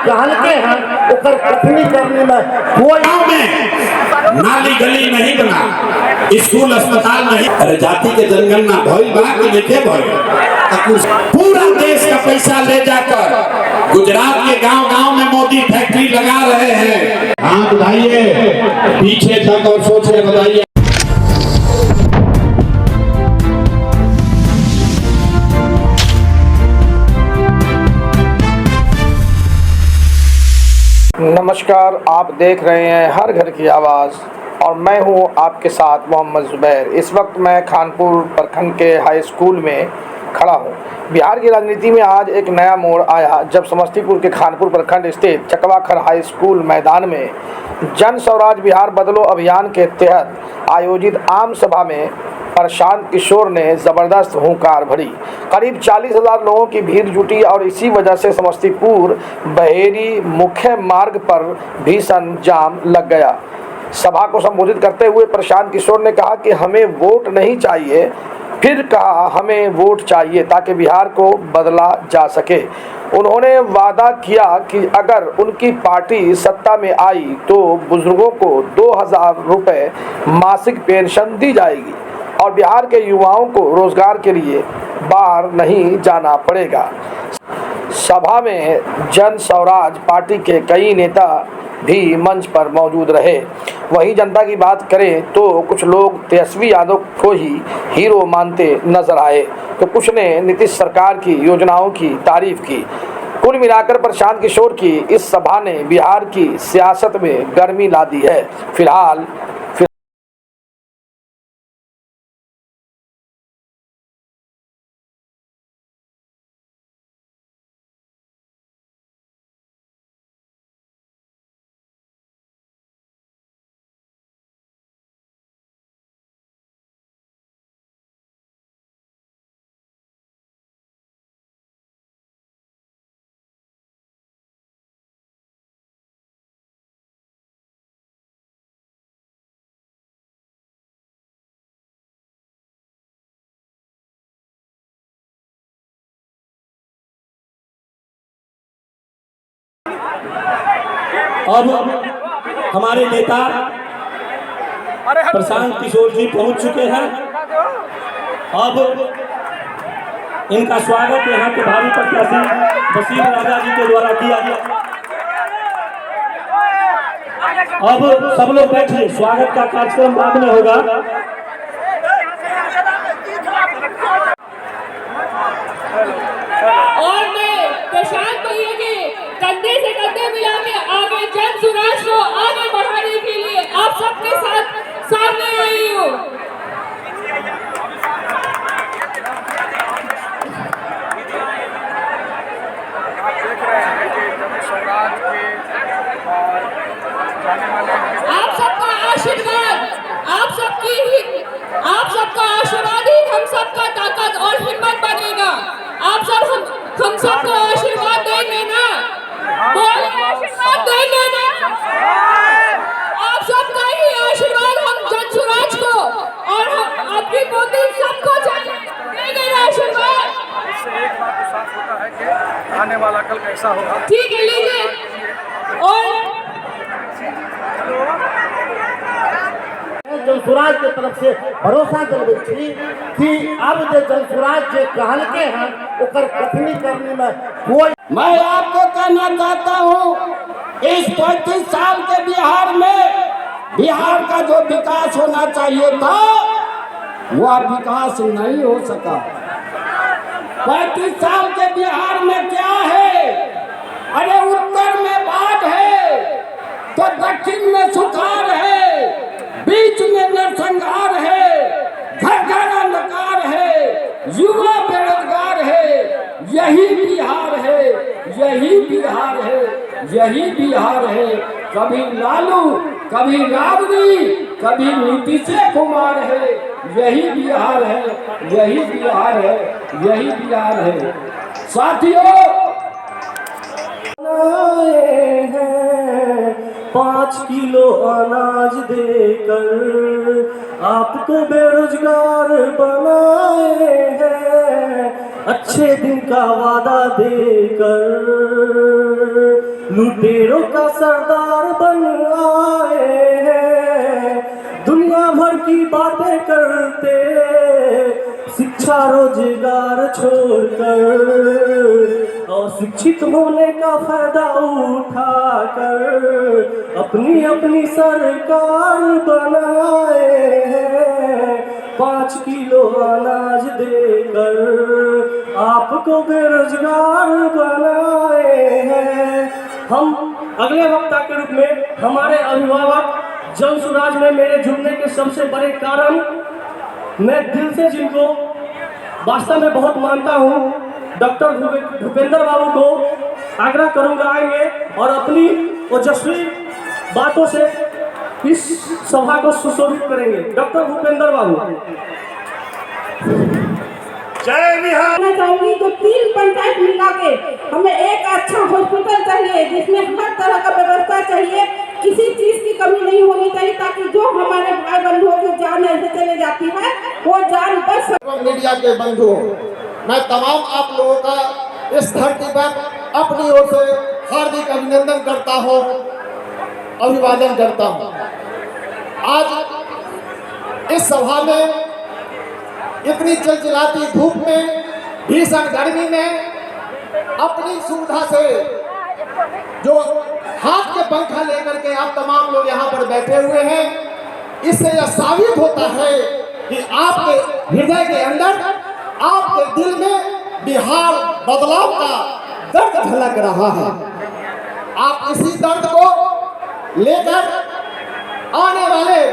कहलके हैं ओकर कथनी करने में कोई गाँव में नाली गली नहीं बना, स्कूल अस्पताल नहीं। अरे जाति के जनगणना भइल बा कि देखे भइल? पूरा देश का पैसा ले जाकर गुजरात के गांव-गांव में मोदी फैक्ट्री लगा रहे हैं। हाथ उठाइए पीछे तक और सोचे बताइए। नमस्कार, आप देख रहे हैं हर घर की आवाज़ और मैं हूं आपके साथ मोहम्मद जुबैर। इस वक्त मैं खानपुर प्रखंड के हाई स्कूल में खड़ा हूं। बिहार की राजनीति में आज एक नया मोड़ आया जब समस्तीपुर के खानपुर प्रखंड स्थित चकवाखर हाई स्कूल मैदान में जन स्वराज बिहार बदलो अभियान के तहत आयोजित आम सभा में प्रशांत किशोर ने ज़बरदस्त हुंकार भरी। करीब 40,000 लोगों की भीड़ जुटी और इसी वजह से समस्तीपुर बहेरी मुख्य मार्ग पर भीषण जाम लग गया। सभा को संबोधित करते हुए प्रशांत किशोर ने कहा कि हमें वोट नहीं चाहिए, फिर कहा हमें वोट चाहिए ताकि बिहार को बदला जा सके। उन्होंने वादा किया कि अगर उनकी पार्टी सत्ता में आई तो बुजुर्गों को 2,000 रुपये मासिक पेंशन दी जाएगी और बिहार के युवाओं को रोजगार के लिए बाहर नहीं जाना पड़ेगा। सभा में जन स्वराज पार्टी के कई नेता भी मंच पर मौजूद रहे। वहीं जनता की बात करें तो कुछ लोग तेजस्वी यादव को ही हीरो मानते नजर आए तो कुछ ने नीतीश सरकार की योजनाओं की तारीफ की। कुल मिलाकर प्रशांत किशोर की इस सभा ने बिहार की सियासत में गर्मी ला दी है। फिलहाल अब हमारे नेता प्रशांत किशोर जी पहुंच चुके हैं। अब इनका स्वागत यहाँ के भावी प्रत्याशी वसीम राजा जी के द्वारा किया गया। अब सब लोग बैठिए, स्वागत का कार्यक्रम बाद में होगा। और मैं प्रशांत भैया के कंधे से कंधे मिला के आगे जन स्वराज को आगे बढ़ाने के लिए आप सबके साथ सामने आई हूँ। आप सबका आशीर्वाद, आप सबका आशीर्वाद ही हम सबका ताकत और हिम्मत बनेगा। आप सब हम सबको आशीर्वाद देंगे ना? बोले आशीर्वाद देंगे ना? आप सबका ही आशीर्वाद हम जन स्वराज को और हम आपकी मोदी सबको देंगे ना आशीर्वाद। इससे एक बात तो साफ होता है कि आने वाला कल कैसा होगा। ठीक है, लीजिए। और जन स्वराज के तरफ से भरोसा दिलबै छी कि अब जो जन स्वराज जे कहलके हैं ओकर कथनी करने में कोई। मैं आपको कहना चाहता हूँ इस 35 साल के बिहार में बिहार का जो विकास होना चाहिए था वह विकास नहीं हो सका। 35 साल के बिहार में क्या है? अरे उत्तर में बाढ़ है तो दक्षिण में सुखाड़ है, बीच में नरसंहार है, घर घर अंधकार है, युवा बेरोजगार है। यही बिहार है, यही बिहार है, यही बिहार है। कभी लालू, कभी राबड़ी, कभी नीतीश कुमार है। यही बिहार है, यही बिहार है, यही बिहार है। साथियों, 5 किलो अनाज देकर आपको बेरोजगार बनाए हैं। अच्छे दिन का वादा देकर लुटेरों का सरदार बन आए हैं, दुनिया भर की बातें करते, शिक्षा रोजगार छोड़कर और शिक्षित होने का फायदा उठाकर अपनी अपनी सरकार बनाए हैं। 5 किलो अनाज देकर आपको बेरोजगार बनाए हैं। हम अगले वक्ता के रूप में हमारे अभिभावक जन सुराज में मेरे जुड़ने के सबसे बड़े कारण, मैं दिल से जिनको वास्तव में बहुत मानता हूँ, डॉक्टर भूपेंद्र बाबू को आग्रह करूँगा आएंगे और अपनी ओजस्वी बातों से इस सभा को सुशोभित करेंगे। डॉक्टर भूपेंद्र बाबू। जय बिहार। कहना चाहूंगी तो 3 पंचायत मिला के हमें एक अच्छा हॉस्पिटल चाहिए जिसमें हर तरह का व्यवस्था चाहिए, किसी चीज की कमी नहीं होनी चाहिए, ताकि जो हमारे भाई बंधुओं की जान ऐसे चले जाती है वो जान बच सके। मीडिया के बंधुओं, मैं तमाम आप लोगों का इस धरती पर अपनी ओर से हार्दिक अभिनंदन करता हूँ, अभिवादन करता हूँ। आज इस सभा में इतनी चिलचिलाती धूप में, भीषण गर्मी में अपनी सुविधा से जो हाथ के पंखा लेकर के आप तमाम लोग यहाँ पर बैठे हुए हैं, इससे यह साबित होता है कि आपके हृदय के अंदर, आपके दिल में बिहार बदलाव का दर्द झलक रहा है। आप इसी दर्द को लेकर आने वाले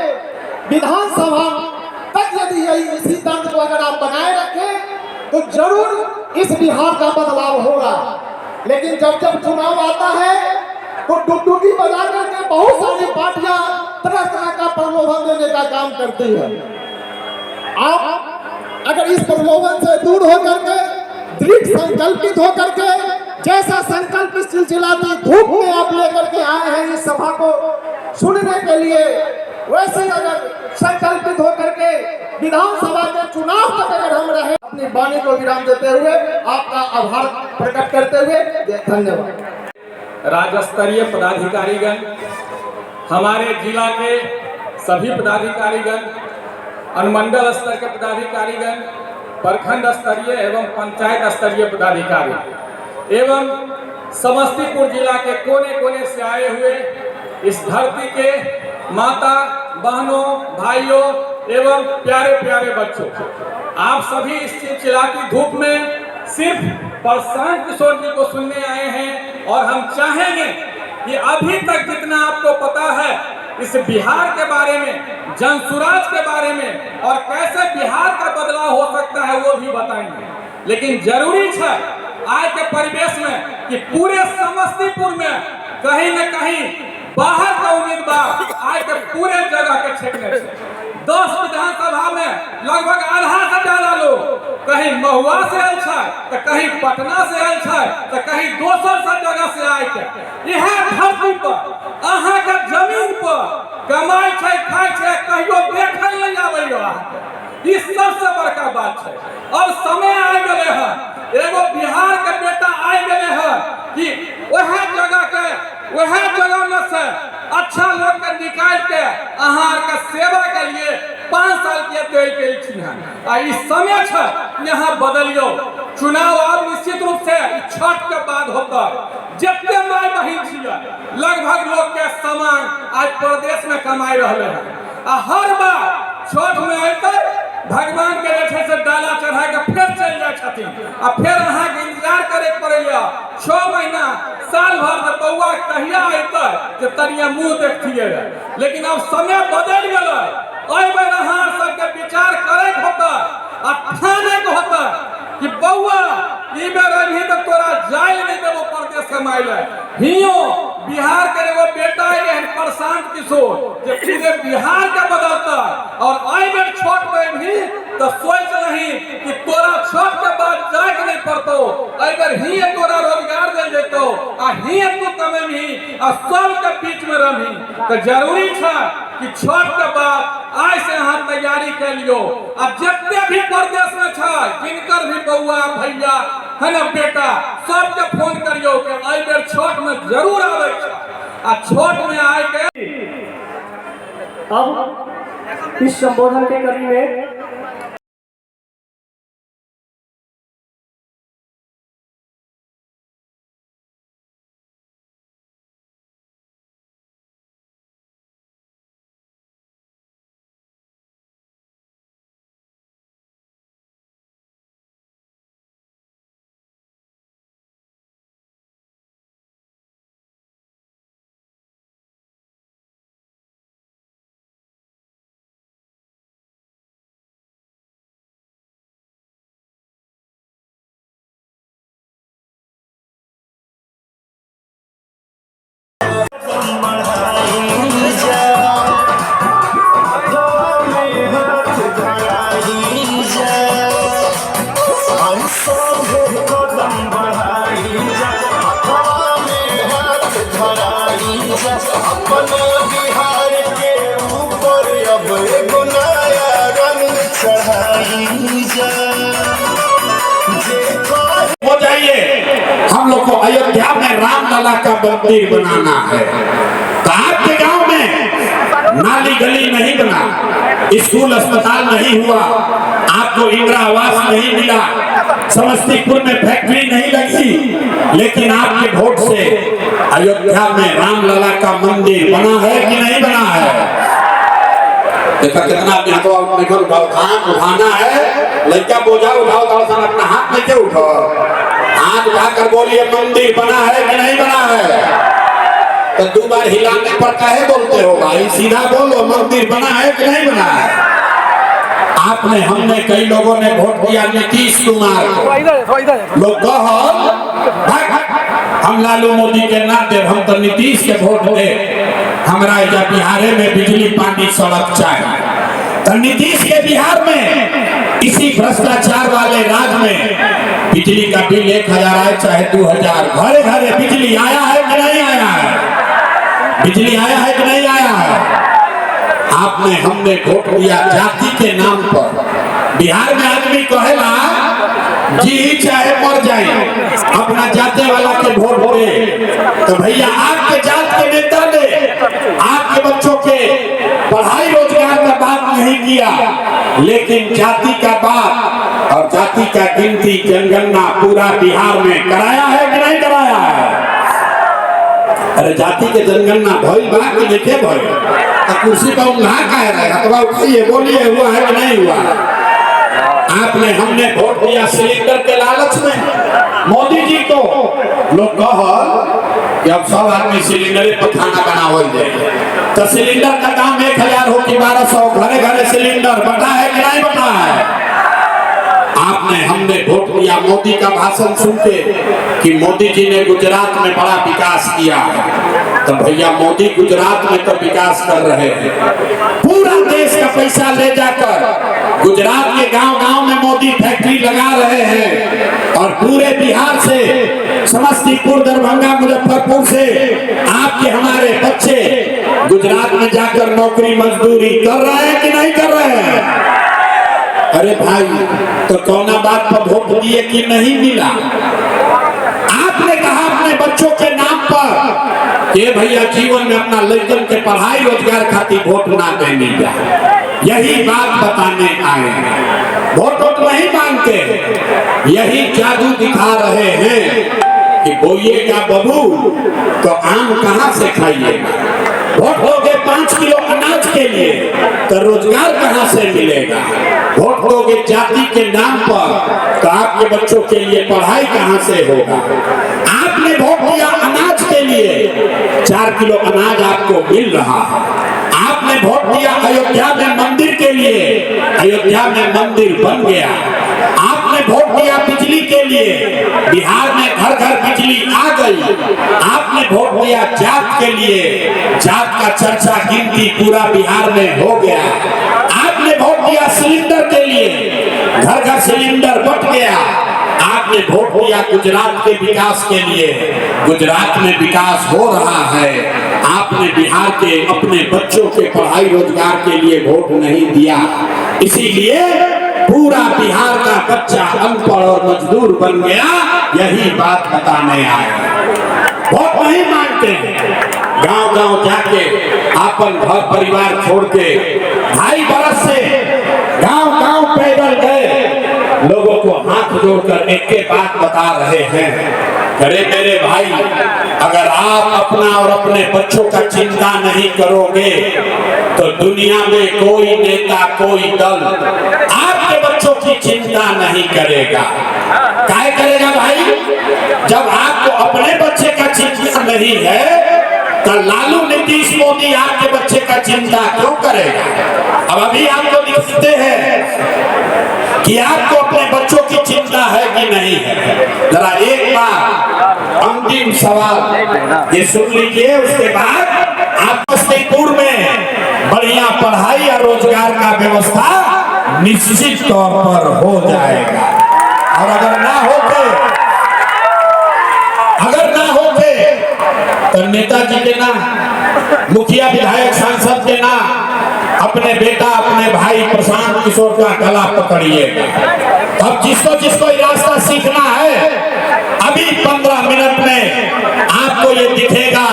विधानसभा तक यदि यही इसी दर्द को अगर आप बनाए रखें तो जरूर इस बिहार का बदलाव होगा। लेकिन जब जब चुनाव आता है तो डुगडुगी बजा करके बहुत सारी पार्टियां तरह तरह का प्रलोभन देने का काम करती है। आप अगर इस प्रलोभन से दूर होकर के, दृढ़ संकल्पित होकर के, जैसा संकल्प इस चिलचिलाती धूप में आप लेकर के आए हैं इस सभा को सुनने के लिए, वैसे अगर संकल्पित होकर के विधानसभा के चुनाव तक अगर हम रहे, अपनी वाणी को विराम देते हुए आपका आभार प्रकट करते हुए धन्यवाद। राज्य स्तरीय पदाधिकारीगण, हमारे जिला के सभी पदाधिकारीगण, अनुमंडल स्तर के पदाधिकारीगण, प्रखंड स्तरीय एवं पंचायत स्तरीय पदाधिकारी एवं समस्तीपुर जिला के कोने कोने से आए हुए इस धरती के माता बहनों, भाइयों एवं प्यारे प्यारे बच्चों, आप सभी इस चिलचिलाती धूप में सिर्फ प्रशांत किशोर जी को सुनने आए हैं। और हम चाहेंगे कि अभी तक जितना आपको पता है इस बिहार के बारे में, जनसुराज के बारे में और कैसे बिहार का बदलाव हो सकता है वो भी बताएंगे। लेकिन जरूरी है आज के परिवेश में कि पूरे समस्तीपुर में कहीं न कहीं बाहर का उम्मीदवार आज के पूरे जगह के छेकने से 10 विधानसभा में लगभग आधा से ज्यादा लोग कहीं महुआ से आयल है, तो कहीं पटना से आयल है, तो कहीं दोसर सब जगह से आए थे। यह धरती पर अहाँ के जमीन पर कमाई है, खाई है, कहियो देखल नहीं आबैया। ई सबसे बड़का बात है। अब समय आ गए है, एगो बिहार के बेटा आ गए है कि वह जगह में से अच्छा लोग के निकाल के अहार का सेवा के लिए 5 साल के देल के इच्छा है। इस समय है यहाँ बदलियो। चुनाव अब निश्चित रूप से छठ के बाद होता। जितने माय बहन छिया लगभग लोग के समान आज प्रदेश में कमाई रहे हैं। हर बार छठ में आकर भगवान के लेखे से डाला चढ़ा के फिर चल जाए, फिर अहाँ के इंतजार करे पड़ेगा 6 महीना साल भर में बउआ कहिया अतै कि तनिया मुंह देखिए। लेकिन अब समय बदल गया, बेर अहाँ सबके विचार करे होता आ ठाने के होता कि बउआ ई बेर अभी तो तोरा जाय नहीं देबो प्रदेश कमाई ले। हियो बिहार के एगो बेटा है प्रशांत किशोर जे पूरे बिहार के बदलता और आई बेर छोट में भी तो सोच नहीं कि तोरा छोट के बाद जाए के नहीं पड़तो, अगर ही तोरा रोजगार दे देतो आ ही तू कमे भी आ सब के बीच में रही। तो जरूरी था कि छोट के बाद आज से यहाँ तैयारी कर लियो। आ जितने भी प्रदेश में था जिनकर भी बउआ भैया है ना बेटा सबके फोन करियो कि आई बेर छठ में जरूर आवे आ छठ में आए के अब इस संबोधन के कड़ी में अपने बिहार के ऊपर अब एगो नया रंग चढ़ाई हो जाइए। हम लोग को अयोध्या में रामलला का मंदिर बनाना है। तो आपके गांव में नाली गली नहीं बना, स्कूल अस्पताल नहीं हुआ, आपको इंदिरा आवास नहीं मिला, समस्तीपुर में फैक्ट्री नहीं लगी, लेकिन आपके वोट से अयोध्या में रामलला का मंदिर बना है कि नहीं बना है? देखा कितना उठाना है, लड़का बोझा उठाओ तो अपना हाथ में क्यों उठाओ, हाथ उठाकर बोलिए मंदिर बना है कि नहीं बना है? तो 2 बार हिलाने पर काहे बोलते हो भाई? सीधा बोलो मंदिर बना है कि नहीं बना है? आपने हमने कई लोगों ने वोट दिया नीतीश कुमार को, लोग हम लालू मोदी के ना दे, हम तो नीतीश के वोट दे, हमारा या बिहार में बिजली पानी सड़क चाहिए। तो नीतीश के बिहार में इसी भ्रष्टाचार वाले राज में बिजली का बिल 1000 आए चाहे 2000, घरे घरे बिजली आया है कि नहीं आया है? बिजली आया है कि नहीं आया है? आपने हमने वोट दिया जाति के नाम पर। बिहार में आदमी कहेला जी चाहे मर जाए अपना जाते वाला के वोट दे। तो भैया आपके जात के नेता ने आपके बच्चों के पढ़ाई रोजगार का बात नहीं किया, लेकिन जाति का बात और जाति का गिनती जनगणना पूरा बिहार में कराया है कि नहीं कराया है? अरे जाति के जनगणना भइल बा कि देखे भइल? तो कुर्सी पर उंगला कह रहेगा, तो उठाइए बोलिए हुआ है कि नहीं हुआ? आपने हमने वोट दिया सिलेंडर के लालच में मोदी जी को। लोग कह कि अब सब आदमी सिलेंडर पर खाना बनावल जाए, तो सिलेंडर का दाम 1000 हो कि 1200, घरे घरे सिलेंडर बटा है कि नहीं बटा है? आपने हमने वोट दिया मोदी का भाषण सुन के कि मोदी जी ने गुजरात में बड़ा विकास किया है। तो भैया मोदी गुजरात में तो विकास कर रहे हैं, पूरा देश का पैसा ले जाकर गुजरात के गांव-गांव में मोदी फैक्ट्री लगा रहे हैं, और पूरे बिहार से समस्तीपुर, दरभंगा, मुजफ्फरपुर से आपके हमारे बच्चे गुजरात में जाकर नौकरी मजदूरी कर रहे हैं कि नहीं कर रहे हैं? अरे भाई तो कौना बात पर वोट दिए कि नहीं मिला? आपने कहा अपने बच्चों के नाम पर कि भैया जीवन में अपना लड़कन के पढ़ाई रोजगार खातिर वोट ना देने जा, यही बात बताने आए। वोट नहीं मांगते, यही जादू दिखा रहे हैं कि बोइएगा बबू तो आम कहाँ से खाइएगा। वोट दोगे 5 किलो अनाज के लिए तो रोजगार कहाँ से मिलेगा? वोट दोगे जाति के नाम पर तो आपके बच्चों के लिए पढ़ाई कहाँ से होगा? आपने वोट दिया अनाज के लिए, 4 किलो अनाज आपको मिल रहा है। आपने वोट दिया अयोध्या में मंदिर के लिए, अयोध्या में मंदिर बन गया। आपने वोट दिया बिजली के लिए, बिहार में घर घर बिजली आ गई। आपने वोट दिया जात के लिए, जात का चर्चा गिनती पूरा बिहार में हो गया। आपने वोट दिया सिलेंडर के लिए, घर घर सिलेंडर बट गया। आपने वोट दिया गुजरात के विकास के लिए, गुजरात में विकास हो रहा है। आपने बिहार के अपने बच्चों के पढ़ाई रोजगार के लिए वोट नहीं दिया, इसीलिए पूरा पूरा बिहार का बच्चा अनपढ़ और मजदूर बन गया, यही बात बताने आए। वोट नहीं मांगते हैं, गांव गांव जाके अपन घर परिवार छोड़ के 2.5 बरस से गांव गांव पैदल गए, लोगों को हाथ जोड़कर एक के बात बता रहे हैं। अरे मेरे भाई, अगर आप अपना और अपने बच्चों का चिंता नहीं करोगे तो दुनिया में कोई नेता, कोई दल आपके बच्चों की चिंता नहीं करेगा। क्या करेगा भाई? जब आपको अपने बच्चे का चिंता नहीं है तो लालू नीतीश मोदी आपके बच्चे का चिंता क्यों करेगा? अब अभी आपको दिखते हैं कि आपको अपने बच्चों की चिंता है कि नहीं है। जरा एक बार अंतिम सवाल ये सुन लीजिए, उसके बाद आप बस्तीपुर में बढ़िया पढ़ाई और रोजगार का व्यवस्था निश्चित तौर पर हो जाएगा। और अगर ना होते तो नेताजी के ना, मुखिया विधायक सांसद के ना, अपने बेटा अपने भाई प्रशांत किशोर का गला पकड़िएगा। अब जिसको जिसको रास्ता सीखना है, अभी 15 मिनट में आपको ये दिखेगा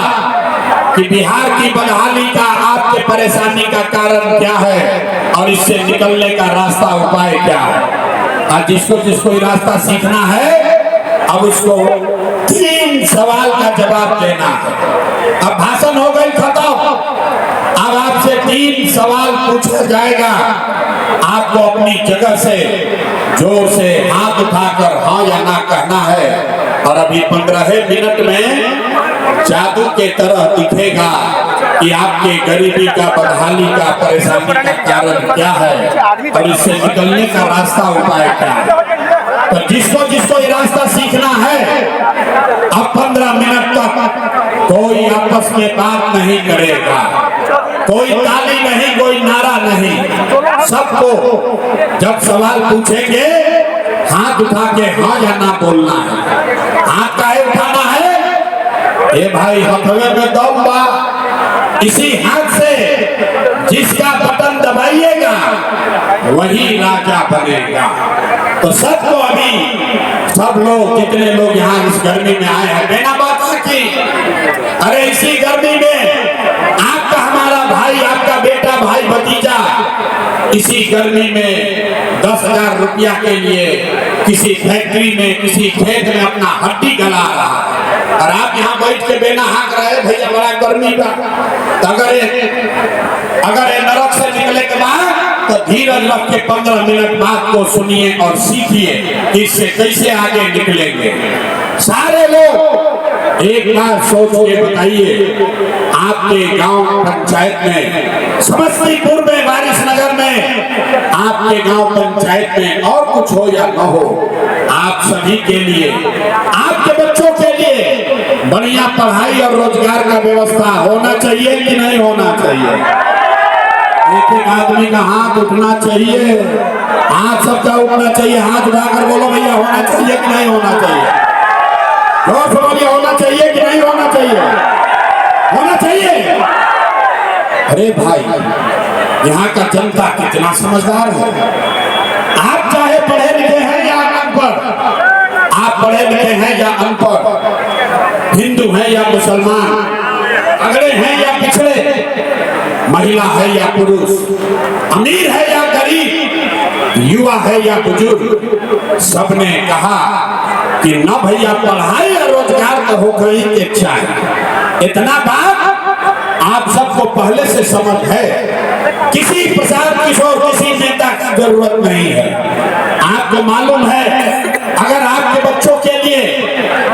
कि बिहार की बदहाली का, आपके परेशानी का कारण क्या है और इससे निकलने का रास्ता, उपाय क्या है। और जिसको जिसको रास्ता सीखना है, अब उसको 3 सवाल का जवाब देना है। अब भाषण हो गई खत्म, अब आपसे 3 सवाल पूछा जाएगा। आपको अपनी जगह से जोर से हाथ उठाकर हाँ या ना कहना है। और अभी 15 मिनट में जादू के तरह दिखेगा कि आपके गरीबी का, बदहाली का, परेशानी का कारण क्या है और इससे निकलने का रास्ता, उपाय क्या है। तो जिसको जिसको ये रास्ता सीखना है, अब 15 मिनट तक कोई आपस में बात नहीं करेगा, कोई ताली नहीं, कोई नारा नहीं। सबको जब सवाल पूछेंगे हाथ उठा के हाँ या ना बोलना है। हाथ काहे उठाना है? ये भाई हथवे में दम बा, इसी हाथ से जिसका बटन दबाइएगा वही राजा बनेगा। तो सबको अभी सब लोग, जितने लोग यहाँ इस गर्मी में आए हैं, बिना बात की, अरे इसी गर्मी में आपका, हमारा भाई, आपका बेटा, भाई, भतीजा इसी गर्मी में 10,000 रुपया के लिए किसी फैक्ट्री में, किसी खेत में अपना हड्डी गला रहा है और आप यहाँ बैठ के बेना हाँक रहे, भैया बड़ा गर्मी का। तो अगर ये नरक से निकले के बाद तो धीरज रख के 15 मिनट बात को सुनिए और सीखिए इससे कैसे आगे निकलेंगे। सारे लोग एक बार सोच के बताइए, आपके गांव पंचायत में, समस्तीपुर में, वारिसनगर में, आपके गांव पंचायत में और कुछ हो या न हो, आप सभी के लिए, आपके बच्चों के लिए बढ़िया पढ़ाई और रोजगार का व्यवस्था होना चाहिए कि नहीं होना चाहिए? एक एक आदमी का हाथ उठना चाहिए, हाथ सबका उठना चाहिए। हाथ उठाकर बोलो भैया, होना चाहिए कि नहीं होना चाहिए? जोर से बोलिए, होना चाहिए कि नहीं होना चाहिए? होना चाहिए। अरे भाई, यहाँ का जनता कितना समझदार है। आप चाहे पढ़े लिखे हैं या अनपढ़, आप पढ़े लिखे हैं या अनपढ़, हिंदू हैं या मुसलमान, अगड़े हैं या पिछड़े, महिला है या पुरुष, अमीर है या गरीब, युवा है या बुजुर्ग, सबने कहा कि न भैया पढ़ाई और रोजगार तो हो गई इच्छा है। इतना बात आप सबको पहले से समझ है। किसी प्रशांत किशोर, किसी नेता की जरूरत नहीं है। आपको मालूम है, अगर आपके बच्चों के लिए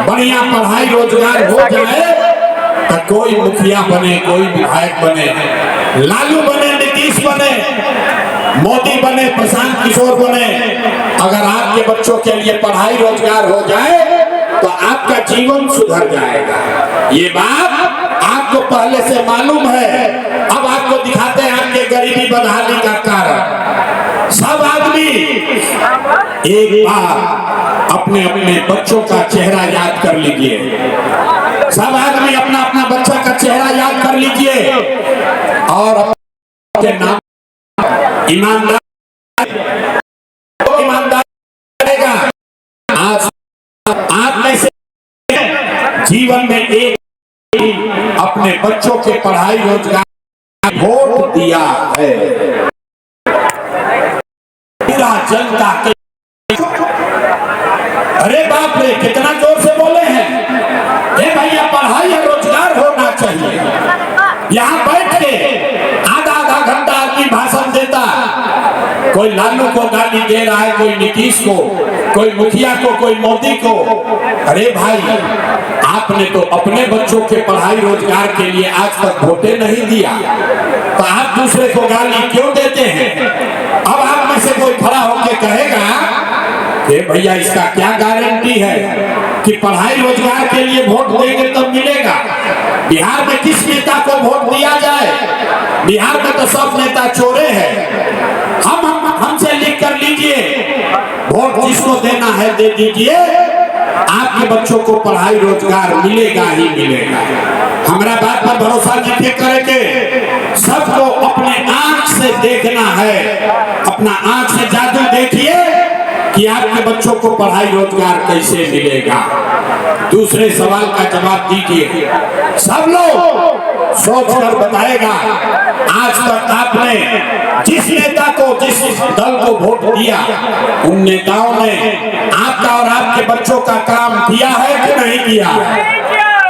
बढ़िया पढ़ाई रोजगार हो जाए तो कोई मुखिया बने, कोई विधायक बने, लालू बने, नीतीश बने, मोदी बने, प्रशांत किशोर बने, अगर आपके बच्चों के लिए पढ़ाई रोजगार हो जाए तो आपका जीवन सुधर जाएगा। ये बात आपको पहले से मालूम है। अब आपको दिखाते हैं आपके गरीबी बदहाली का कारण। सब आदमी एक बार अपने अपने बच्चों का चेहरा याद कर लीजिए। सब आदमी अपना अपना बच्चा का चेहरा याद कर लीजिए और अपने नाम ईमानदार जीवन में एक अपने बच्चों के पढ़ाई रोजगार वोट दिया है। पूरा जनता के अरे बाप रे कितना जोर से बोले हैं। ए भैया पढ़ाई और रोजगार होना चाहिए। यहाँ बैठ के आधा आधा घंटा आदमी भाषण देता, कोई लालू को गाली दे रहा है, कोई नीतीश को, कोई मुखिया को, कोई मोदी को। अरे भाई आपने तो अपने बच्चों के पढ़ाई रोजगार के लिए आज तक वोटे नहीं दिया, तो आप दूसरे को गाली क्यों देते हैं? अब आप में से कोई खड़ा होकर कहेगा कि भैया इसका क्या गारंटी है कि पढ़ाई रोजगार के लिए वोट देंगे तब मिलेगा। बिहार में किस नेता को वोट दिया जाए? बिहार में तो सब नेता चोरे हैं। हमसे लिख कर लीजिए, वोट जिसको देना है दे दीजिए, आपके बच्चों को पढ़ाई रोजगार मिलेगा ही मिलेगा। हमारा बात पर भरोसा नहीं करेंगे, सबको अपने आंख से देखना है। अपना आंख से जादू देखिए कि आपके बच्चों को पढ़ाई रोजगार कैसे मिलेगा। दूसरे सवाल का जवाब दीजिए। सब लोग सोच कर बताएगा, आज तक आपने जिस नेता को, जिस दल को वोट दिया, उन नेताओं ने आपका और आपके बच्चों का काम किया है कि नहीं किया?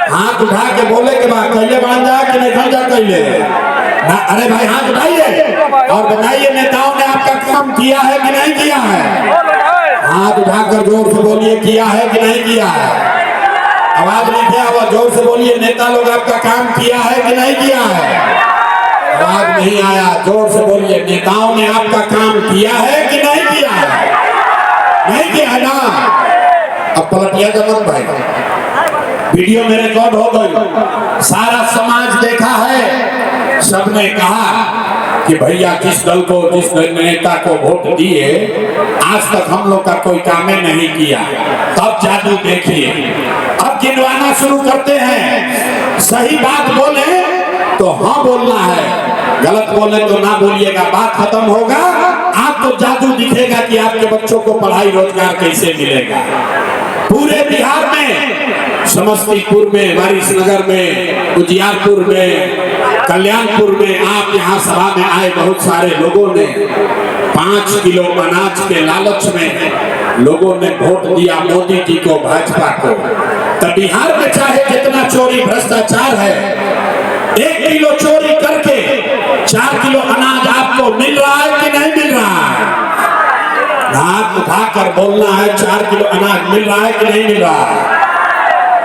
हाथ उठा के बोले के बाद कैले बन जाए कि नहीं समझा कैले ना? अरे भाई हाथ उठाइए और बताइए नेताओं ने आपका काम किया है कि नहीं किया है? हाथ उठाकर जोर से बोलिए किया है कि नहीं किया है? आवाज नहीं किया हुआ, जोर से बोलिए नेता लोग आपका काम किया है कि नहीं किया है? आवाज नहीं आया, जोर से बोलिए नेताओं ने आपका काम किया है कि नहीं किया है? नहीं किया ना? अब पलटिया जमन भाई, वीडियो में रिकॉर्ड हो गई, सारा समाज देखा है। सबने कहा कि भैया जिस दल को, जिस नेता को वोट दिए, आज तक हम लोग का कोई काम नहीं किया। तब जादू देखिए। अब गिनवाना शुरू करते हैं। सही बात बोले तो हाँ बोलना है, गलत बोले तो ना बोलिएगा। बात खत्म होगा, आपको जादू दिखेगा कि आपके बच्चों को पढ़ाई रोजगार कैसे मिलेगा। पूरे बिहार में, समस्तीपुर में, वारिसनगर में, उजियारपुर में, कल्याणपुर में, आप यहाँ सभा में आए बहुत सारे लोगों ने 5 किलो अनाज के लालच में लोगों ने वोट दिया मोदी जी को, भाजपा को। तो बिहार में चाहे जितना चोरी भ्रष्टाचार है, 1 किलो चोरी करके 4 किलो अनाज आपको मिल रहा है कि नहीं मिल रहा है? हाथ उठाकर बोलना है, 4 किलो अनाज मिल रहा है कि नहीं मिल रहा है?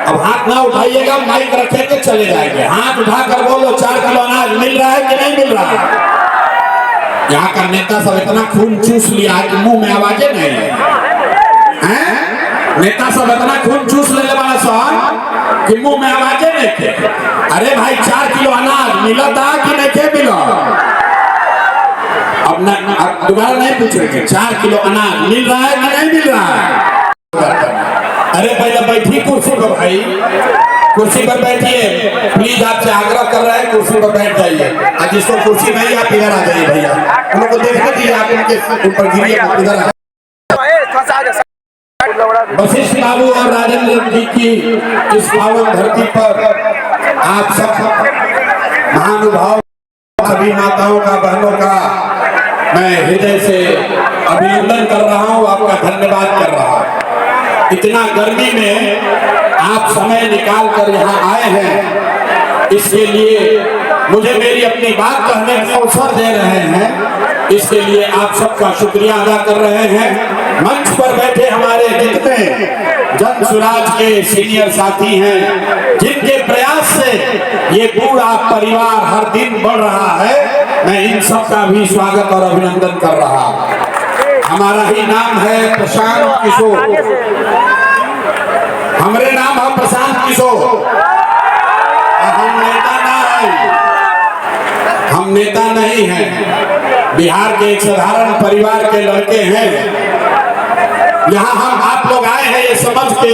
अब हाथ ना उठाइएगा, माइक रखे के चले जाएंगे। हाथ उठाकर बोलो 4 किलो अनाज मिल रहा है कि नहीं मिल रहा है? यहाँ का नेता सब इतना खून चूस लिया है कि मुंह में आवाजें नहीं है। नेता सब इतना खून चूस लेने वाला सब कि मुंह में आवाजें नहीं थे। अरे भाई 4 किलो अनाज मिला था कि नहीं थे मिला? अब दोबारा नहीं पूछ रहे, 4 किलो अनाज मिल रहा है कि नहीं मिल रहा है? अरे पहले बैठिए कुर्सी पर भाई, कुर्सी पर बैठिए प्लीज। आपसे आग्रह कर रहे हैं कुर्सी पर बैठ जाइए। आज जिसको कुर्सी नहीं आप इधर आ जाइए भैया, उनको देखने दीजिए, आप उनके ऊपर गिरिए इधर। वशिष्ठ बाबू और राजेंद्र जी की इस पावन धरती पर आप सब महानुभाव, सभी माताओं का, बहनों का मैं हृदय से अभिनंदन कर रहा हूँ, आपका धन्यवाद कर रहा हूँ। इतना गर्मी में आप समय निकाल कर यहाँ आए हैं, इसके लिए मुझे मेरी अपनी बात कहने का अवसर दे रहे हैं, इसके लिए आप सबका शुक्रिया अदा कर रहे हैं। मंच पर बैठे हमारे जितने जन सुराज के सीनियर साथी हैं, जिनके प्रयास से ये पूरा परिवार हर दिन बढ़ रहा है, मैं इन सबका भी स्वागत और अभिनंदन कर रहा हूँ। हमारा ही नाम है प्रशांत किशोर, हमारे नाम है प्रशांत किशोर। हम नेता ना है, हम नेता नहीं हैं, बिहार के एक साधारण परिवार के लड़के हैं। यहाँ हम आप लोग आए हैं ये समझ के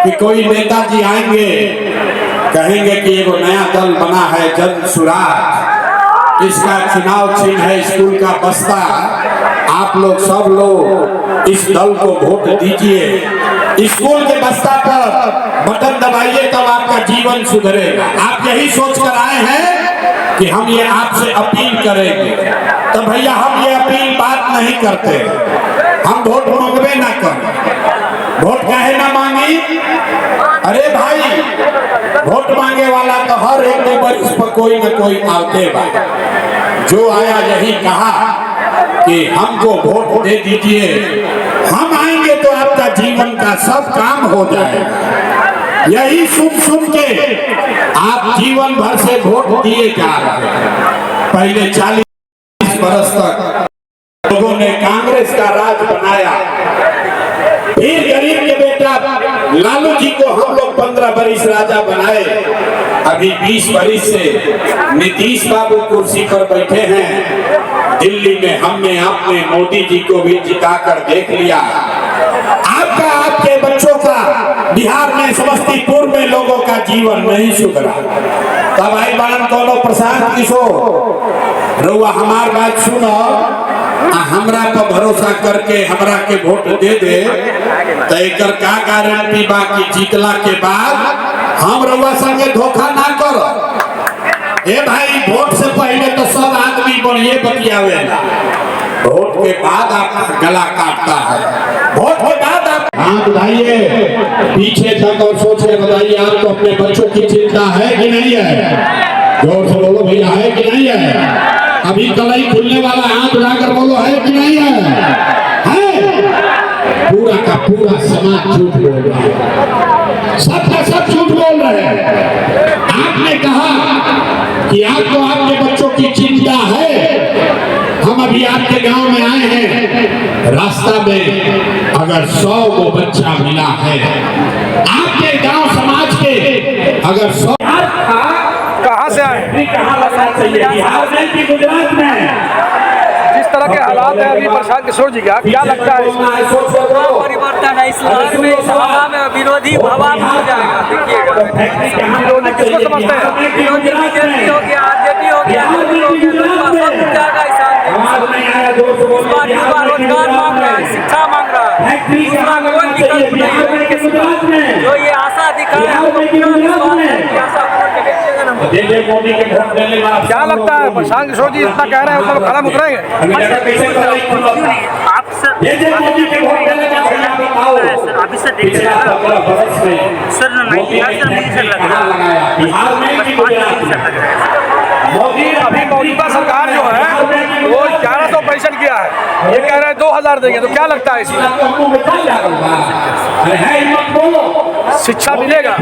कि कोई नेताजी आएंगे, कहेंगे कि एक नया दल बना है जन सुराज, इसका चुनाव चिन्ह है स्कूल का बस्ता, आप लोग सब लोग इस दल को वोट दीजिए। स्कूल के बस्ता पर बटन दबाइए तब आपका जीवन सुधरेगा। आप यही सोच कर आए हैं कि हम ये आपसे अपील करेंगे, तो भैया हम ये अपील बात नहीं करते, हम वोट मांगबे ना कर। वोट काहे ना मांगी? अरे भाई, वोट मांगे वाला तो हर एक नंबर इस पर कोई न कोई आते बा। जो आया यही कहा कि हमको वोट दे दीजिए, हम आएंगे तो आपका जीवन का सब काम हो जाएगा। यही सुन के आप जीवन भर से वोट दिए जा रहे हैं। पहले 40 बरस तक लोगों ने कांग्रेस का राज बनाया, फिर गरीब के बेटा लालू जी को हम लोग 15 बरिस राजा बनाए। अभी 20 बरिस से नीतीश बाबू कुर्सी पर बैठे हैं। दिल्ली में हमने आपने मोदी जी को भी जिताकर देख लिया। आपका, आपके बच्चों का बिहार में, समस्तीपुर में लोगों का जीवन नहीं सुधरा। तब आई बान कोनो प्रशांत किशोर रउआ हमार बात सुनो, हमरा पर भरोसा करके हमरा के वोट दे दे, तो एकर का गारंटी बा कि जीतला के बाद हम रउआ संगे धोखा ना करो। ए भाई, वोट से पहले तो सब आदमी बढ़िए बतियावेला, वोट के बाद आप गला काटता है। वोट के बाद आप हाथ उठाइए पीछे तक और सोच के बताइए, आपको अपने बच्चों की चिंता है कि नहीं है? जोर से बोलो भैया, है कि नहीं है? अभी कलाई खुलने वाला हाथ उठाकर बोलो, है कि नहीं है? पूरा का पूरा समाज झूठ बोल रहा है, सब का सब झूठ बोल रहे हैं। आपने कहा कि आपको आपके बच्चों की चिंता है। हम अभी आपके गांव में आए हैं, रास्ता में अगर 100 को बच्चा मिला है, आपके गांव समाज के अगर 100 कहाँ से आए? कहाँ लगना चाहिए? बिहार में कि गुजरात में? जिस तरह के हालात है अभी प्रशांत किशोर जी का, क्या लगता है इसमें? परिवर्तन है इस लाख में, इस हवा में विरोधी हवा में हो जाएगा। देखिएगा, विरोधी किसको समझते हैं? विरोधी बीजेपी हो गया, आरजेडी हो गया, सब जाएगा युवा रोजगार मांग रहा है, शिक्षा मांग रहा है, दूसरा कोई विकल्प नहीं है। जो ये आशा दिखाए क्या लगता है प्रशांत किशोर जी इतना कह रहे हैं, मतलब खड़ा उतरेंगे? अभी मौजूदा सरकार जो है वो 1100 पेंशन किया है, ये कह रहे हैं 2000 देंगे, तो क्या लगता है इसमें? शिक्षा मिलेगा?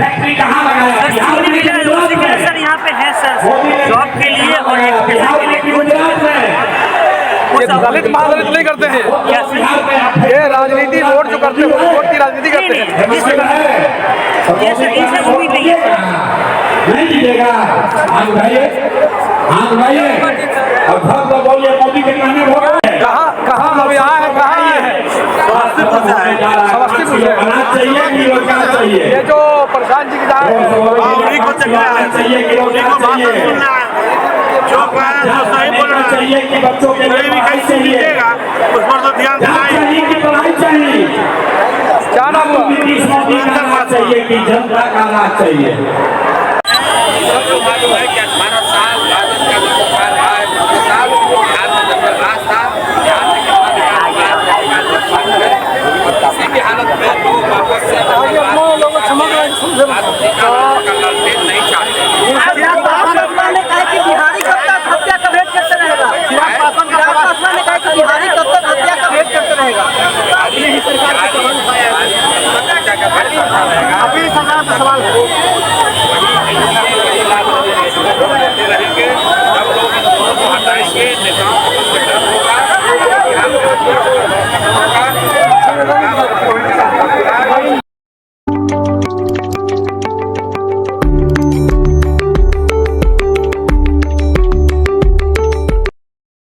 सर यहाँ पे है सर, जॉब के लिए और ये दलित महादलित नहीं करते हैं, ये राजनीति वोट जो करते हैं वोट की राजनीति करते हैं। ये सब उम्मीद नहीं है नहीं जीतेगा। हाँ भाइये, अब बोलिए मोदी के कहने कहाँ हम यहाँ है, कहाँ ये है? समस्तीपुर से आना चाहिए कि क्या चाहिए? ये जो प्रशांत जी की चाहिए कि बच्चों के लिए पढ़ाई चाहिए, उस पर तो ध्यान चाहिए कि पढ़ाई चाहिए, क्या नाम नीतीश मोदी का राज चाहिए कि जनता का राज चाहिए? मालूम है कि 18 साल राजद का जो सरकार रहा है, 15 साल बिहार में जब राज था, किसी भी हालत में लोग वापस से नहीं चाहते। बिहारी कब तक हत्या का भेद करते रहेगा? ने कहा कि बिहारी कब तक हत्या का भेद करते रहेगा? अगली सरकार अभी सरकार का सवाल है।